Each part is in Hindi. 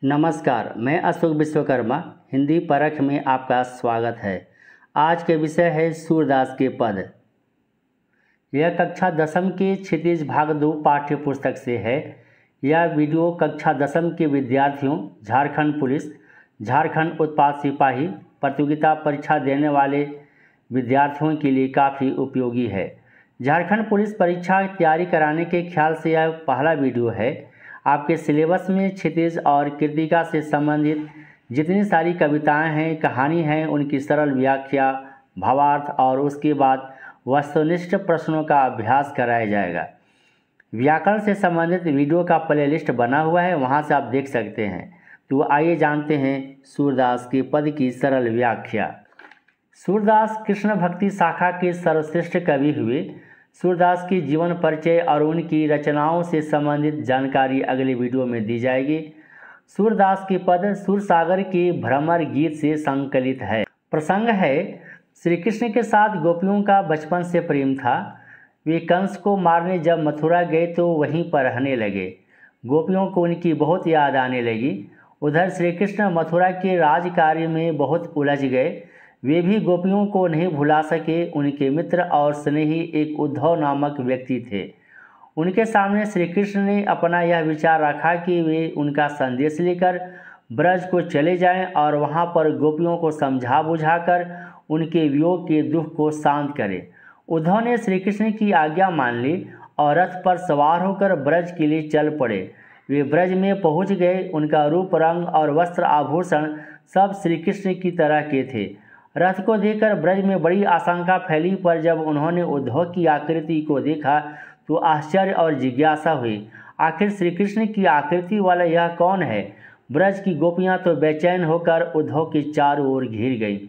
नमस्कार, मैं अशोक विश्वकर्मा हिंदी परख में आपका स्वागत है। आज के विषय है सूरदास के पद। यह कक्षा 10वीं के क्षितिज भाग 2 पाठ्य पुस्तक से है। यह वीडियो कक्षा 10वीं के विद्यार्थियों, झारखंड पुलिस, झारखंड उत्पाद सिपाही प्रतियोगिता परीक्षा देने वाले विद्यार्थियों के लिए काफ़ी उपयोगी है। झारखंड पुलिस परीक्षा की तैयारी कराने के ख्याल से यह पहला वीडियो है। आपके सिलेबस में क्षितिज और कृतिका से संबंधित जितनी सारी कविताएं हैं, कहानी हैं, उनकी सरल व्याख्या, भावार्थ और उसके बाद वस्तुनिष्ठ प्रश्नों का अभ्यास कराया जाएगा। व्याकरण से संबंधित वीडियो का प्लेलिस्ट बना हुआ है, वहां से आप देख सकते हैं। तो आइए जानते हैं सूरदास के पद की सरल व्याख्या। सूरदास कृष्ण भक्ति शाखा के सर्वश्रेष्ठ कवि हुए। सूरदास की जीवन परिचय और उनकी रचनाओं से संबंधित जानकारी अगले वीडियो में दी जाएगी। सूरदास के पद सूरसागर के भ्रमर गीत से संकलित है। प्रसंग है, श्री कृष्ण के साथ गोपियों का बचपन से प्रेम था। वे कंस को मारने जब मथुरा गए तो वहीं पर रहने लगे। गोपियों को उनकी बहुत याद आने लगी। उधर श्री कृष्ण मथुरा के राज कार्य में बहुत उलझ गए। वे भी गोपियों को नहीं भुला सके। उनके मित्र और स्नेही एक उद्धव नामक व्यक्ति थे। उनके सामने श्री कृष्ण ने अपना यह विचार रखा कि वे उनका संदेश लेकर ब्रज को चले जाएं और वहां पर गोपियों को समझा बुझाकर उनके वियोग के दुख को शांत करें। उद्धव ने श्री कृष्ण की आज्ञा मान ली और रथ पर सवार होकर ब्रज के लिए चल पड़े। वे ब्रज में पहुंच गए। उनका रूप, रंग और वस्त्र आभूषण सब श्री कृष्ण की तरह के थे। रथ को देखकर ब्रज में बड़ी आशंका फैली, पर जब उन्होंने उद्धव की आकृति को देखा तो आश्चर्य और जिज्ञासा हुई। आखिर श्री कृष्ण की आकृति वाला यह कौन है? ब्रज की गोपियां तो बेचैन होकर उद्धव के चारों ओर घिर गईं।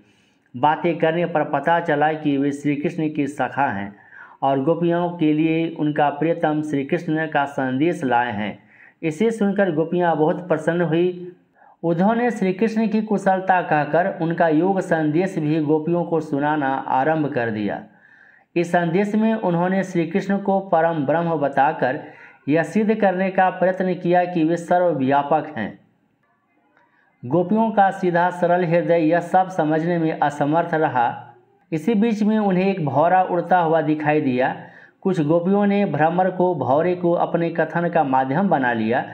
बातें करने पर पता चला कि वे श्री कृष्ण की सखा हैं और गोपियों के लिए उनका प्रियतम श्री कृष्ण का संदेश लाए हैं। इसे सुनकर गोपियां बहुत प्रसन्न हुई। उद्धव ने श्री कृष्ण की कुशलता कहकर उनका योग संदेश भी गोपियों को सुनाना आरंभ कर दिया। इस संदेश में उन्होंने श्री कृष्ण को परम ब्रह्म बताकर यह सिद्ध करने का प्रयत्न किया कि वे सर्वव्यापक हैं। गोपियों का सीधा सरल हृदय यह सब समझने में असमर्थ रहा। इसी बीच में उन्हें एक भौरा उड़ता हुआ दिखाई दिया। कुछ गोपियों ने भ्रमर को, भौरे को अपने कथन का माध्यम बना लिया।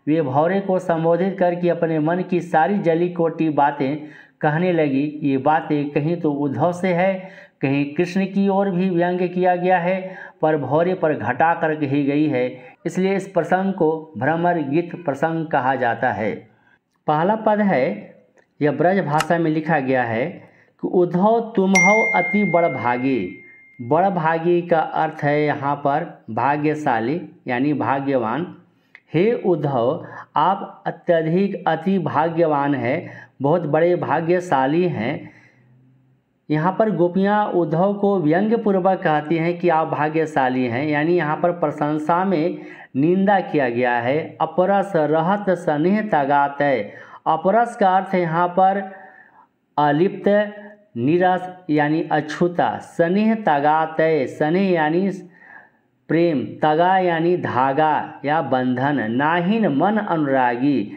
वे भौरे को संबोधित करके अपने मन की सारी जली कोटी बातें कहने लगी। ये बातें कहीं तो उद्धव से है, कहीं कृष्ण की ओर भी व्यंग्य किया गया है, पर भौरे पर घटा कर कही गई है। इसलिए इस प्रसंग को भ्रमर गीत प्रसंग कहा जाता है। पहला पद है, यह ब्रज भाषा में लिखा गया है कि उद्धव तुम हो अति बड़ भागी। बड़ भागी का अर्थ है यहाँ पर भाग्यशाली यानी भाग्यवान। हे उद्धव, आप अत्यधिक अति भाग्यवान हैं, बहुत बड़े भाग्यशाली हैं। यहाँ पर गोपियाँ उद्धव को व्यंग्यपूर्वक कहती हैं कि आप भाग्यशाली हैं, यानी यहाँ पर प्रशंसा में निंदा किया गया है। अपरस रहत स्नेह तगातय। अपरस का अर्थ है यहाँ पर अलिप्त, निरस यानी अछूता। स्नेह तगातय, स्नेह यानी प्रेम, तगा यानी धागा या बंधन, नाहिन मन अनुरागी।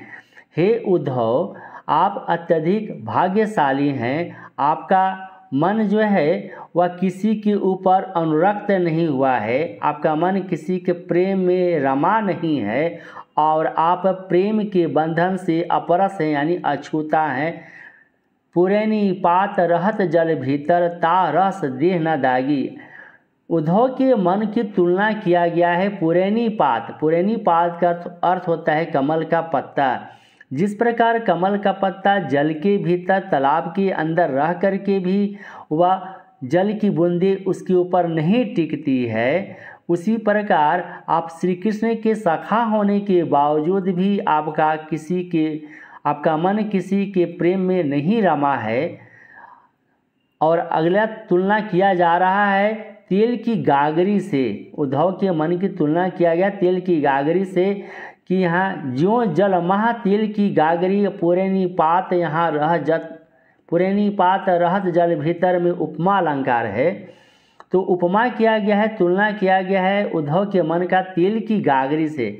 हे उद्धव, आप अत्यधिक भाग्यशाली हैं। आपका मन जो है वह किसी के ऊपर अनुरक्त नहीं हुआ है। आपका मन किसी के प्रेम में रमा नहीं है और आप प्रेम के बंधन से अपरस हैं यानी अछूता हैं। पुरैनी पात रहत जल भीतर, ता रस देह न दागी। उद्धव के मन की तुलना किया गया है पुरैनी पात। पुरैनी पात का अर्थ होता है कमल का पत्ता। जिस प्रकार कमल का पत्ता जल के भीतर तालाब के अंदर रह कर के भी वह जल की बूंदे उसके ऊपर नहीं टिकती है, उसी प्रकार आप श्री कृष्ण के सखा होने के बावजूद भी आपका मन किसी के प्रेम में नहीं रमा है। और अगला तुलना किया जा रहा है तेल की गागरी से। उद्धव के मन की तुलना किया गया तेल की गागरी से कि यहाँ ज्यों जल महा तेल की गागरी, पुरैनी पात यहाँ पुरैनी पात रहत जल भीतर में उपमा अलंकार है। तो उपमा किया गया है, तुलना किया गया है उद्धव के मन का तेल की गागरी से।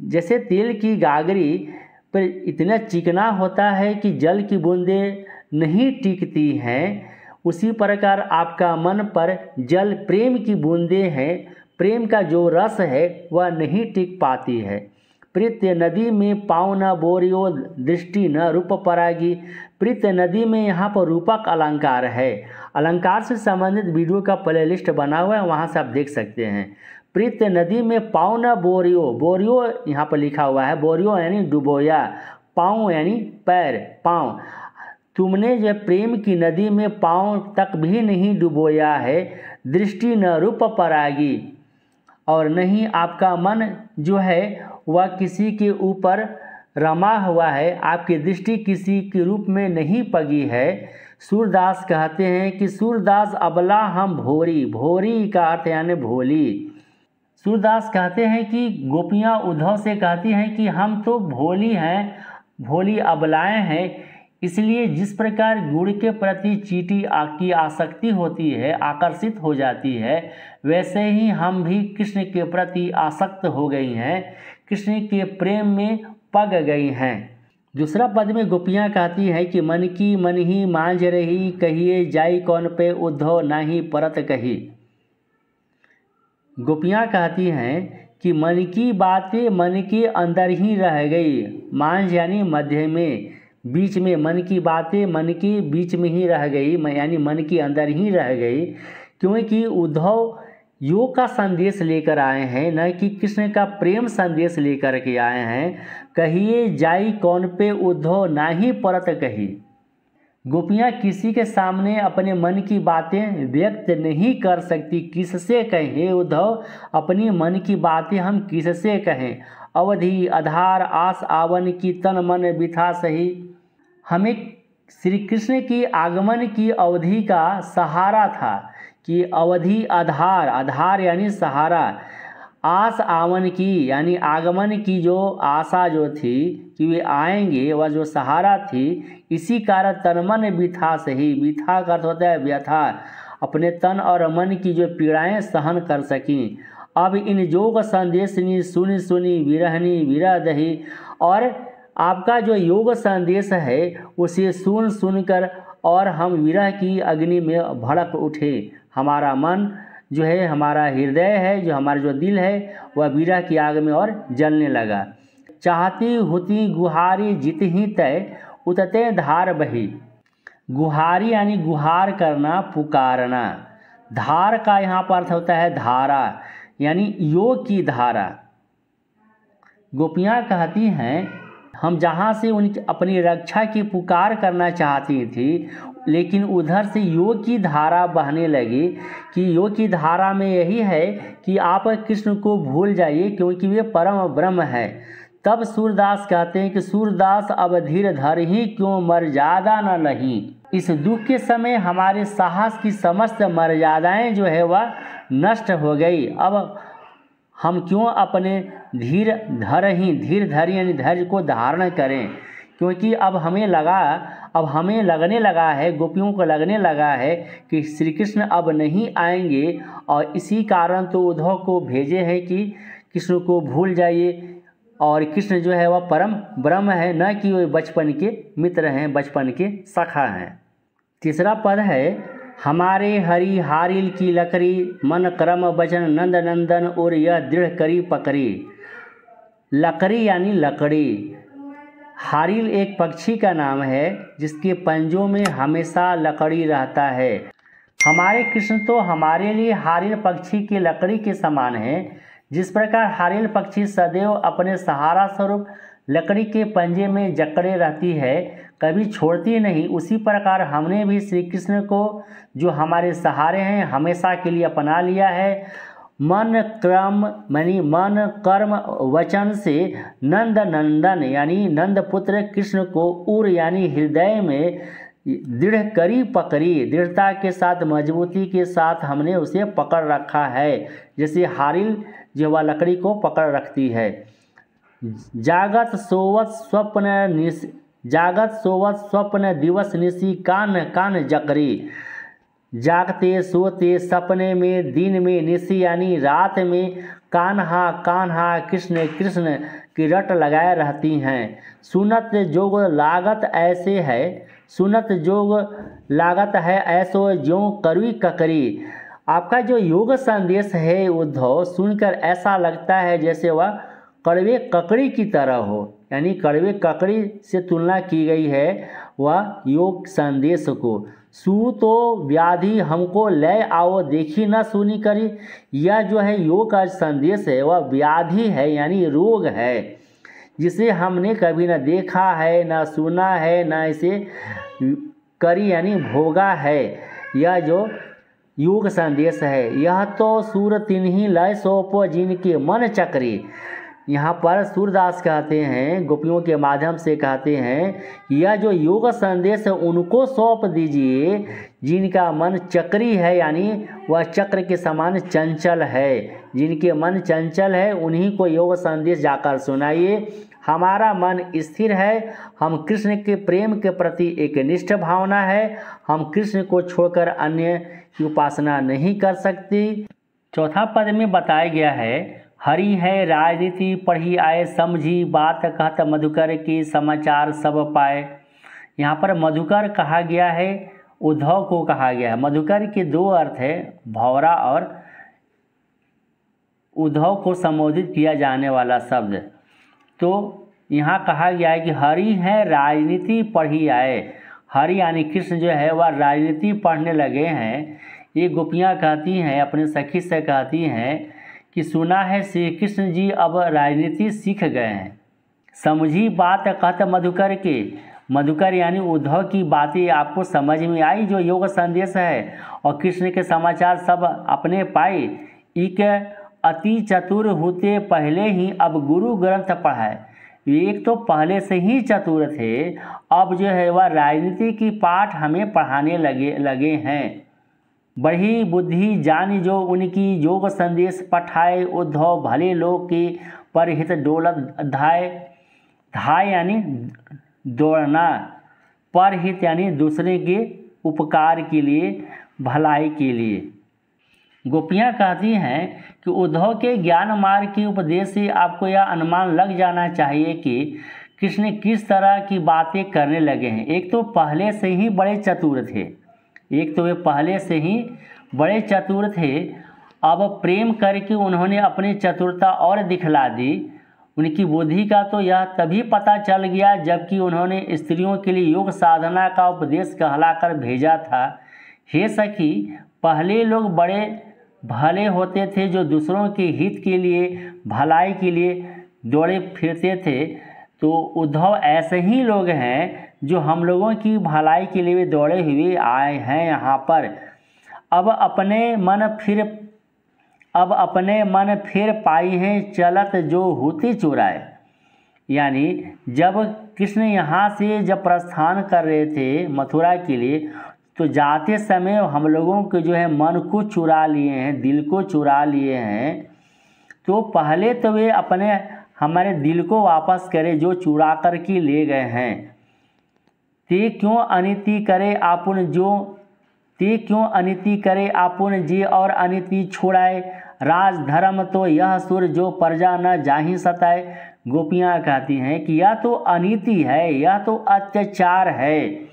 जैसे तेल की गागरी पर इतना चिकना होता है कि जल की बूंदें नहीं टिकती हैं, उसी प्रकार आपका मन पर जल प्रेम की बूंदें हैं, प्रेम का जो रस है वह नहीं टिक पाती है। प्रीत नदी में पाँव न बोरियो, दृष्टि न रूप परागी। प्रीत नदी में यहाँ पर रूपक अलंकार है। अलंकार से संबंधित वीडियो का प्लेलिस्ट बना हुआ है, वहाँ से आप देख सकते हैं। प्रीत नदी में पाँव न बोरियो, बोरियो यहाँ पर लिखा हुआ है, बोरियो यानी डुबोया, पाँव यानी पैर, पाँव। तुमने जो प्रेम की नदी में पाँव तक भी नहीं डुबोया है, दृष्टि न रूप परागी, और नहीं आपका मन जो है वह किसी के ऊपर रमा हुआ है, आपकी दृष्टि किसी के रूप में नहीं पगी है। सूरदास कहते हैं कि सूरदास अबला हम भोरी, भोरी का अर्थ यानी भोली। सूरदास कहते हैं कि गोपियाँ उद्धव से कहती हैं कि हम तो भोली हैं, भोली अबलाएँ हैं, इसलिए जिस प्रकार गुड़ के प्रति चींटी की आसक्ति होती है, आकर्षित हो जाती है, वैसे ही हम भी कृष्ण के प्रति आसक्त हो गई हैं, कृष्ण के प्रेम में पग गई हैं। दूसरा पद में गोपियाँ कहती हैं कि मन की मन ही मांझ रही, कहिए जाई कौन पे उद्धव नाही परत कही। गोपियाँ कहती हैं कि मन की बातें मन के अंदर ही रह गई, मांझ यानी मध्य में, बीच में, मन की बातें मन के बीच में ही रह गई, यानी मन के अंदर ही रह गई, क्योंकि उद्धव योग का संदेश लेकर आए हैं, न कि कृष्ण का प्रेम संदेश लेकर के आए हैं। कहिए जाई कौन पे उद्धव नाही परत कही। गोपियाँ किसी के सामने अपने मन की बातें व्यक्त नहीं कर सकती, किससे कहें उद्धव, अपनी मन की बातें हम किससे कहें। अवधि आधार आस आवन की तन मन बिथा सही। हमें श्री कृष्ण की आगमन की अवधि का सहारा था कि अवधि आधार, आधार यानी सहारा, आस आवन की यानी आगमन की जो आशा जो थी कि वे आएंगे, वह जो सहारा थी, इसी कारण तन मन बिथा सही। बिथा का अर्थ होता है व्यथा, अपने तन और मन की जो पीड़ाएं सहन कर सकीं। अब इन योग संदेशनी सुनी सुनी विरहनी विरह दही। और आपका जो योग संदेश है उसे सुन सुनकर और हम विरह की अग्नि में भड़क उठे। हमारा मन जो है, हमारा हृदय है, जो हमारा जो दिल है, वह विरह की आग में और जलने लगा। चाहती होती गुहारी जित ही तय, उतते धार बही। गुहारी यानी गुहार करना, पुकारना। धार का यहाँ पर अर्थ होता है धारा, यानी योग की धारा। गोपियाँ कहती हैं हम जहाँ से उनकी अपनी रक्षा की पुकार करना चाहती थी, लेकिन उधर से योग की धारा बहने लगी कि योग की धारा में यही है कि आप कृष्ण को भूल जाइए, क्योंकि वे परम ब्रह्म है। तब सूरदास कहते हैं कि सूरदास अब धीर धर ही क्यों मर्यादा न लही। इस दुख के समय हमारे साहस की समस्त मर्यादाएं जो है वह नष्ट हो गई। अब हम क्यों अपने धीर धर ही, धीर धर यानी धैर्य को धारण करें, क्योंकि अब हमें लगने लगा है, गोपियों को लगने लगा है कि श्री कृष्ण अब नहीं आएंगे, और इसी कारण तो उद्धव को भेजे हैं कि कृष्ण को भूल जाइए, और कृष्ण जो है वह परम ब्रह्म है, न कि वे बचपन के मित्र हैं, बचपन के सखा हैं। तीसरा पद है हमारे हरि हारिल की लकड़ी, मन क्रम वचन नंद नंदन और यह दृढ़ करी पकड़ी। लकड़ी यानी लकड़ी। हारिल एक पक्षी का नाम है जिसके पंजों में हमेशा लकड़ी रहता है। हमारे कृष्ण तो हमारे लिए हारिल पक्षी की लकड़ी के समान है। जिस प्रकार हारिल पक्षी सदैव अपने सहारा स्वरूप लकड़ी के पंजे में जकड़े रहती है, कभी छोड़ती नहीं, उसी प्रकार हमने भी श्री कृष्ण को जो हमारे सहारे हैं हमेशा के लिए अपना लिया है। मन क्रम यानी मन कर्म वचन से नंद नंदन यानी नंद पुत्र कृष्ण को उर यानी हृदय में दृढ़ करी पकड़ी, दृढ़ता के साथ, मजबूती के साथ हमने उसे पकड़ रखा है, जैसे हारिल जो वह लकड़ी को पकड़ रखती है। जागत सोवत स्वप्न दिवस निशी कान कान जकरी। जागते सोते सपने में, दिन में, निशी यानी रात में, कान्हा कान्हा कृष्ण कृष्ण की रट लगाए रहती हैं। सुनत जोग लागत ऐसे है, सुनत जोग लागत है ऐसो ज्यों करुई ककरी। आपका जो योग संदेश है उद्धव, सुनकर ऐसा लगता है जैसे वह कड़वे ककड़ी की तरह हो, यानी कड़वे ककड़ी से तुलना की गई है वह योग संदेश को। सू तो व्याधि हमको लय आओ देखी न सुनी करी। यह जो है योग का संदेश है वह व्याधि है, यानी रोग है, जिसे हमने कभी न देखा है, न सुना है, न इसे करी यानी भोगा है। यह जो योग संदेश है, यह तो सूर तिन्ही लय सोपो जिनके मन चक्री। यहाँ पर सूरदास कहते हैं, गोपियों के माध्यम से कहते हैं, यह जो योग संदेश है उनको सौंप दीजिए जिनका मन चक्री है, यानी वह चक्र के समान चंचल है। जिनके मन चंचल है उन्हीं को योग संदेश जाकर सुनाइए। हमारा मन स्थिर है, हम कृष्ण के प्रेम के प्रति एक निष्ठ भावना है, हम कृष्ण को छोड़कर अन्य की उपासना नहीं कर सकती। चौथा पद में बताया गया है, हरि है राजनीति पढ़ी आए समझी बात कहत मधुकर की समाचार सब पाए। यहाँ पर मधुकर कहा गया है, उद्धव को कहा गया है। मधुकर के दो अर्थ है, भौरा और उद्धव को संबोधित किया जाने वाला शब्द। तो यहाँ कहा गया है कि हरि है राजनीति पढ़ी आए। हरि यानी कृष्ण जो है वह राजनीति पढ़ने लगे हैं। ये गोपियाँ कहती हैं, अपने सखी से कहती हैं कि सुना है श्री कृष्ण जी अब राजनीति सीख गए हैं। समझी बात कहत मधुकर के, मधुकर यानी उद्धव की बातें आपको समझ में आई जो योग संदेश है, और कृष्ण के समाचार सब अपने पाए। इक अति चतुर होते पहले ही अब गुरु ग्रंथ पढ़ाए। एक तो पहले से ही चतुर थे, अब जो है वह राजनीति की पाठ हमें पढ़ाने लगे हैं। बढ़ी बुद्धि जानी जो उनकी योग संदेश पठाए। उद्धव भले लोग के परहित डोलत धाय। धाय यानी दौड़ना, परहित यानी दूसरे के उपकार के लिए, भलाई के लिए। गोपियाँ कहती हैं कि उद्धव के ज्ञान मार्ग के उपदेश से आपको यह अनुमान लग जाना चाहिए कि कृष्ण किस तरह की बातें करने लगे हैं। एक तो पहले से ही बड़े चतुर थे, एक तो वे पहले से ही बड़े चतुर थे, अब प्रेम करके उन्होंने अपनी चतुरता और दिखला दी। उनकी बुद्धि का तो यह तभी पता चल गया जबकि उन्होंने स्त्रियों के लिए योग साधना का उपदेश कहलाकर भेजा था। हे सखी, पहले लोग बड़े भले होते थे जो दूसरों के हित के लिए, भलाई के लिए दौड़े फिरते थे। तो उद्धव ऐसे ही लोग हैं जो हम लोगों की भलाई के लिए दौड़े हुए आए हैं यहाँ पर। अब अपने मन फिर पाई हैं चलत जो होती चुराए। यानी जब कृष्ण यहाँ से जब प्रस्थान कर रहे थे मथुरा के लिए, तो जाते समय हम लोगों के जो है मन को चुरा लिए हैं, दिल को चुरा लिए हैं। तो पहले तो वे अपने हमारे दिल को वापस करे जो चुरा कर के ले गए हैं। ते क्यों अनिति करे आपुन जो, ते क्यों अनिति करे आपुन जी और अनिति छोड़ाए। राज धर्म तो यह सुर जो प्रजा न जाहि सताए। गोपियाँ कहती हैं कि यह तो अनिति है, यह तो अत्याचार है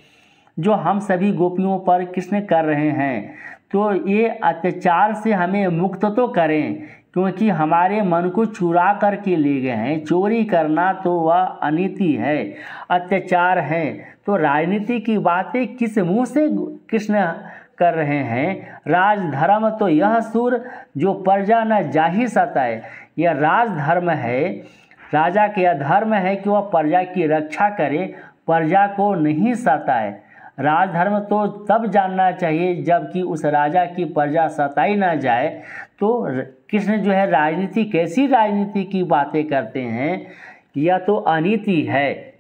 जो हम सभी गोपियों पर कृष्ण कर रहे हैं। तो ये अत्याचार से हमें मुक्त तो करें, क्योंकि हमारे मन को चुरा कर के ले गए हैं। चोरी करना तो वह अनीति है, अत्याचार है। तो राजनीति की बातें किस मुंह से कृष्ण कर रहे हैं। राजधर्म तो यह सुर जो प्रजा न जाहि सताए। यह राजधर्म है, राजा के अधर्म है कि वह प्रजा की रक्षा करे, प्रजा को नहीं सताए। राजधर्म तो तब जानना चाहिए जबकि उस राजा की प्रजा सताई ना जाए। तो कृष्ण जो है राजनीति, कैसी राजनीति की बातें करते हैं, यह तो अनीति है।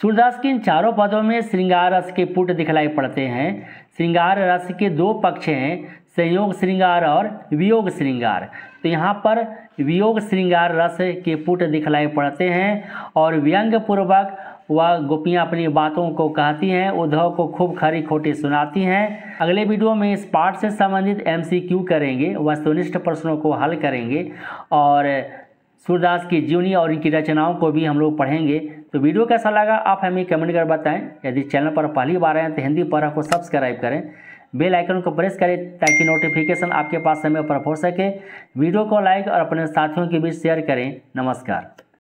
सूरदास के इन चारों पदों में श्रृंगार रस के पुट दिखलाई पड़ते हैं। श्रृंगार रस के दो पक्ष हैं, संयोग श्रृंगार और वियोग श्रृंगार। तो यहाँ पर वियोग श्रृंगार रस के पुट दिखलाई पड़ते हैं और व्यंग पूर्वक वह गोपियाँ अपनी बातों को कहती हैं, उद्धव को खूब खरी खोटी सुनाती हैं। अगले वीडियो में इस पाठ से संबंधित MCQ करेंगे, वस्तुनिष्ठ प्रश्नों को हल करेंगे और सूरदास की जीवनी और इनकी रचनाओं को भी हम लोग पढ़ेंगे। तो वीडियो कैसा लगा आप हमें कमेंट कर बताएं। यदि चैनल पर पहली बार आए हैं तो हिंदी परख को सब्सक्राइब करें, बेल आइकन को प्रेस करें ताकि नोटिफिकेशन आपके पास समय पर पहुंच सके। वीडियो को लाइक और अपने साथियों के बीच शेयर करें। नमस्कार।